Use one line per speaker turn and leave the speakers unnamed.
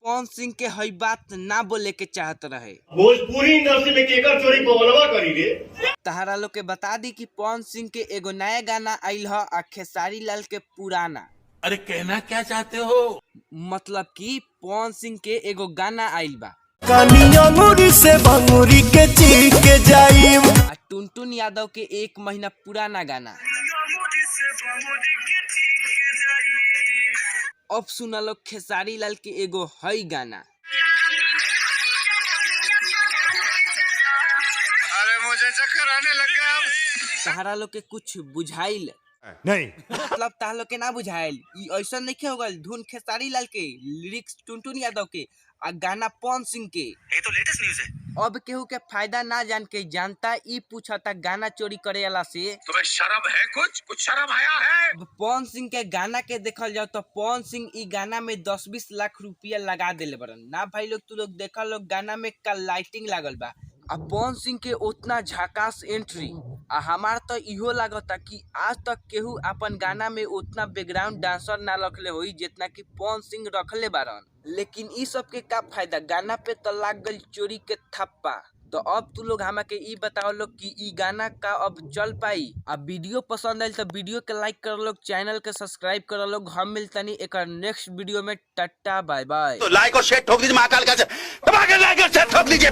पवन सिंह के हई बात ना बोले के चाहत रहे।
भोजपुरी इंडस्ट्री में केकर चोरी पवलवा करी रे।
तहरा लोग के बता दी कि पवन सिंह के एगो नया गाना आइल ह आ खेसारी लाल के पुराना।
अरे कहना क्या चाहते हो?
मतलब कि पवन सिंह के एगो गाना आइल बा
से भंगुरी के चीख के जाइम।
आ टुनटुन यादव के 1 महीना पुराना गाना। अब सुना लो खेसारी लाल के एगो हई गाना।
अरे मुझे चक्कर आने लगा।
तहरा लोग के कुछ बुझाइल
नहीं
मतलब तहरा लोग के ना बुझाइल। ऐसा नहीं हो गल धुन खेसारी लाल के, लिरिक्स टुनटुन यादव के आ गाना पवन सिंह के।
ये तो लेटेस्ट न्यूज़ है।
अब केहू के फायदा ना जान के जानता ई पूछता गाना चोरी करे वाला से
तुम्हें शर्म है? कुछ शर्म आया है?
पवन सिंह के गाना के देखल जाओ तो पवन सिंह ई गाना में 10-20 लाख रुपया लगा देले बरन ना भाई लोग। तू लोग देखा लोग गाना में का लाइटिंग लागल बा आ पवन सिंह के उतना झकास एंट्री आ हमार तो इहो लागता कि आज तक केहू अपन गाना में उतना बैकग्राउंड डांसर ना रखले होई जितना कि पवन सिंह रखले बारन। लेकिन ई सब के का फायदा, गाना पे तो लाग गल चोरी के थप्पा। तो अब तू लोग हमें के ई बताओ लोग कि ई गाना का अब चल पाई। अब वीडियो पसंद आयल तो वीडियो के लाइक कर लोग, चैनल के सब्सक्राइब कर लोग। हम मिलतनी एक नेक्स्ट वीडियो में। Tata bye bye.
तो लाइक और शेयर ठोक दीजिए, महाकाल का दबा के लाइक और शेयर ठोक दीजिए।